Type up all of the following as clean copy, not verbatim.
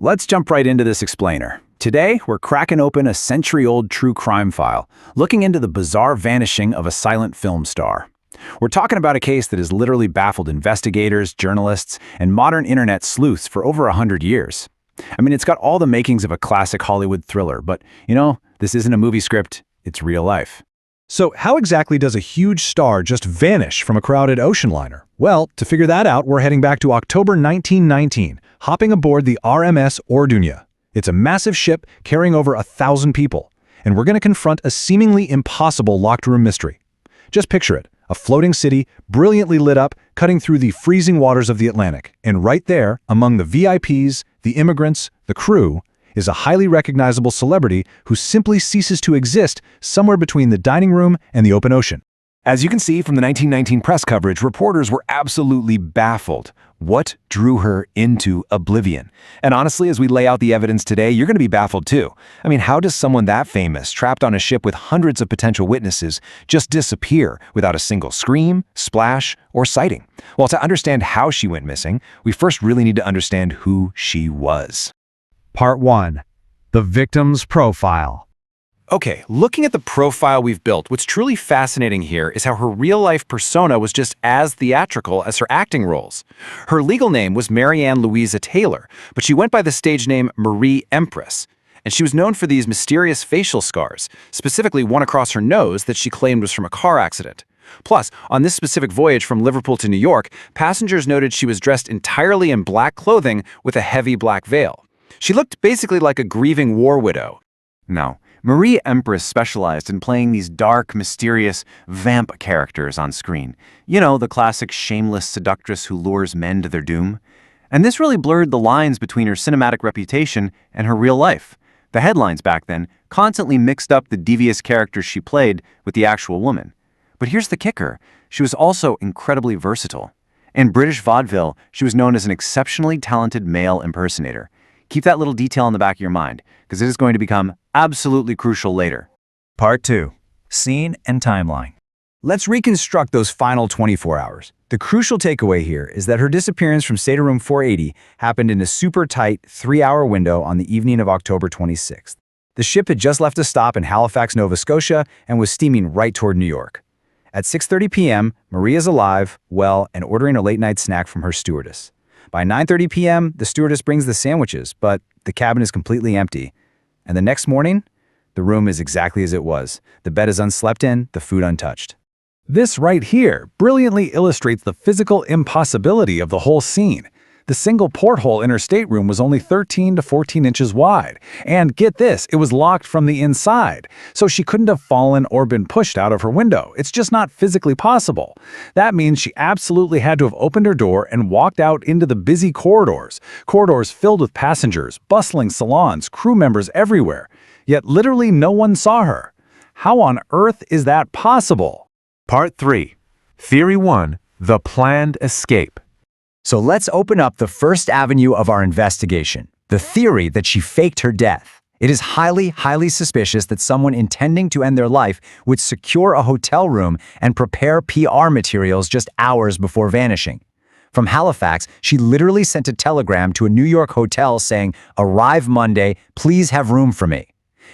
Let's jump right into this explainer. Today, we're cracking open a century-old true crime file, looking into the bizarre vanishing of a silent film star. We're talking about a case that has literally baffled investigators, journalists, and modern internet sleuths for over 100 years. I mean, it's got all the makings of a classic Hollywood thriller, but, this isn't a movie script, it's real life. So how exactly does a huge star just vanish from a crowded ocean liner? Well, to figure that out, we're heading back to October 1919, hopping aboard the SS Orduna. It's a massive ship carrying over 1,000 people, and we're going to confront a seemingly impossible locked room mystery. Just picture it, a floating city, brilliantly lit up, cutting through the freezing waters of the Atlantic. And right there, among the VIPs, the immigrants, the crew, is a highly recognizable celebrity who simply ceases to exist somewhere between the dining room and the open ocean. As you can see from the 1919 press coverage, reporters were absolutely baffled. What drew her into oblivion? And honestly, as we lay out the evidence today, you're going to be baffled too. I mean, how does someone that famous, trapped on a ship with hundreds of potential witnesses, just disappear without a single scream, splash, or sighting? Well, to understand how she went missing, we first really need to understand who she was. Part 1. The victim's profile. Okay, looking at the profile we've built, what's truly fascinating here is how her real-life persona was just as theatrical as her acting roles. Her legal name was Mary Ann Louisa Taylor, but she went by the stage name Marie Empress. And she was known for these mysterious facial scars, specifically one across her nose that she claimed was from a car accident. Plus, on this specific voyage from Liverpool to New York, passengers noted she was dressed entirely in black clothing with a heavy black veil. She looked basically like a grieving war widow. Now, Marie Empress specialized in playing these dark, mysterious vamp characters on screen. You know, the classic shameless seductress who lures men to their doom. And this really blurred the lines between her cinematic reputation and her real life. The headlines back then constantly mixed up the devious characters she played with the actual woman. But here's the kicker. She was also incredibly versatile. In British vaudeville, she was known as an exceptionally talented male impersonator. Keep that little detail in the back of your mind, because it is going to become absolutely crucial later. Part 2. Scene and timeline. Let's reconstruct those final 24 hours. The crucial takeaway here is that her disappearance from Stateroom 480 happened in a super tight 3-hour window on the evening of October 26th. The ship had just left a stop in Halifax, Nova Scotia, and was steaming right toward New York. At 6:30 p.m., Marie is alive, well, and ordering a late-night snack from her stewardess. By 9:30 p.m., the stewardess brings the sandwiches, but the cabin is completely empty. And the next morning, the room is exactly as it was. The bed is unslept in, the food untouched. This right here brilliantly illustrates the physical impossibility of the whole scene. The single porthole in her stateroom was only 13 to 14 inches wide. And get this, it was locked from the inside, so she couldn't have fallen or been pushed out of her window. It's just not physically possible. That means she absolutely had to have opened her door and walked out into the busy corridors filled with passengers, bustling salons, crew members everywhere. Yet literally no one saw her. How on earth is that possible? Part 3. Theory 1. The planned escape. So let's open up the first avenue of our investigation, the theory that she faked her death. It is highly suspicious that someone intending to end their life would secure a hotel room and prepare PR materials just hours before vanishing. From Halifax, she literally sent a telegram to a New York hotel saying, "Arrive Monday, please have room for me."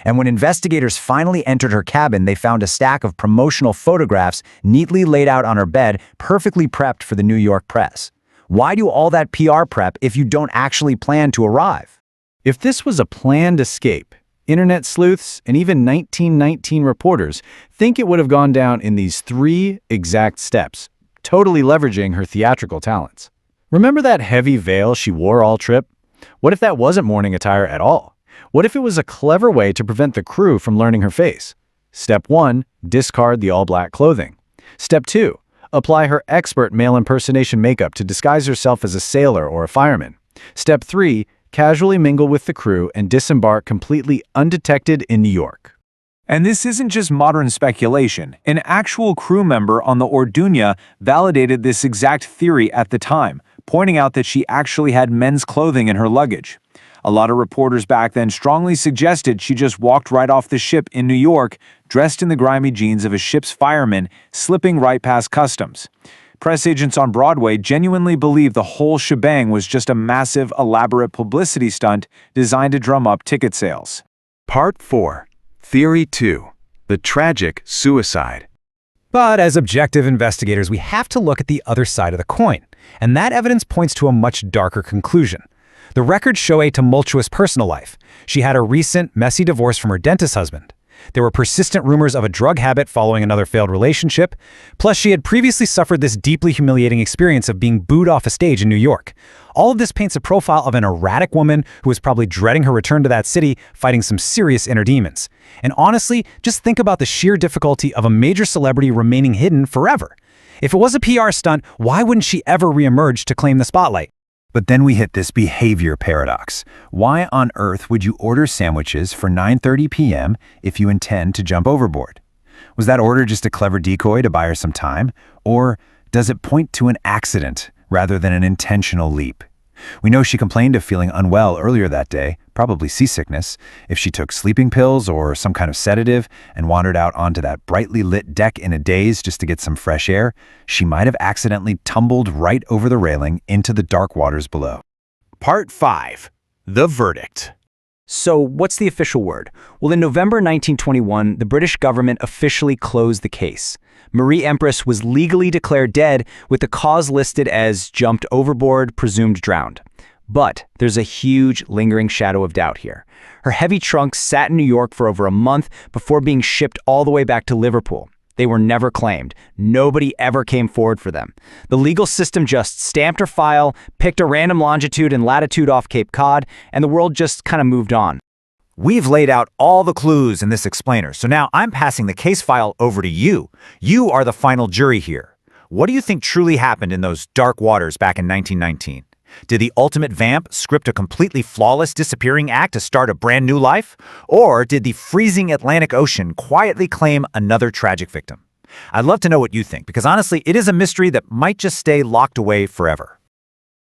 And when investigators finally entered her cabin, they found a stack of promotional photographs neatly laid out on her bed, perfectly prepped for the New York press. Why do all that PR prep if you don't actually plan to arrive? If this was a planned escape, internet sleuths and even 1919 reporters think it would have gone down in these 3 exact steps, totally leveraging her theatrical talents. Remember that heavy veil she wore all trip? What if that wasn't morning attire at all? What if it was a clever way to prevent the crew from learning her face? Step 1, discard the all-black clothing. Step 2, apply her expert male impersonation makeup to disguise herself as a sailor or a fireman. Step 3, casually mingle with the crew and disembark completely undetected in New York. And this isn't just modern speculation. An actual crew member on the Orduna validated this exact theory at the time, pointing out that she actually had men's clothing in her luggage. A lot of reporters back then strongly suggested she just walked right off the ship in New York, dressed in the grimy jeans of a ship's fireman, slipping right past customs. Press agents on Broadway genuinely believe the whole shebang was just a massive, elaborate publicity stunt designed to drum up ticket sales. Part 4. Theory 2. The tragic suicide. But as objective investigators, we have to look at the other side of the coin, and that evidence points to a much darker conclusion. The records show a tumultuous personal life. She had a recent, messy divorce from her dentist husband. There were persistent rumors of a drug habit following another failed relationship. Plus, she had previously suffered this deeply humiliating experience of being booed off a stage in New York. All of this paints a profile of an erratic woman who was probably dreading her return to that city, fighting some serious inner demons. And honestly, just think about the sheer difficulty of a major celebrity remaining hidden forever. If it was a PR stunt, why wouldn't she ever reemerge to claim the spotlight? But then we hit this behavior paradox. Why on earth would you order sandwiches for 9:30 p.m. if you intend to jump overboard? Was that order just a clever decoy to buy her some time? Or does it point to an accident rather than an intentional leap? We know she complained of feeling unwell earlier that day, probably seasickness. If she took sleeping pills or some kind of sedative and wandered out onto that brightly lit deck in a daze just to get some fresh air, she might have accidentally tumbled right over the railing into the dark waters below. Part 5. The verdict. So what's the official word? Well, in November 1921, the British government officially closed the case. Marie Empress was legally declared dead with the cause listed as jumped overboard, presumed drowned. But there's a huge lingering shadow of doubt here. Her heavy trunk sat in New York for over a month before being shipped all the way back to Liverpool. They were never claimed. Nobody ever came forward for them. The legal system just stamped her file, picked a random longitude and latitude off Cape Cod, and the world just kind of moved on. We've laid out all the clues in this explainer, so now I'm passing the case file over to you. You are the final jury here. What do you think truly happened in those dark waters back in 1919? Did the ultimate vamp script a completely flawless disappearing act to start a brand new life? Or did the freezing Atlantic Ocean quietly claim another tragic victim? I'd love to know what you think, because honestly, it is a mystery that might just stay locked away forever.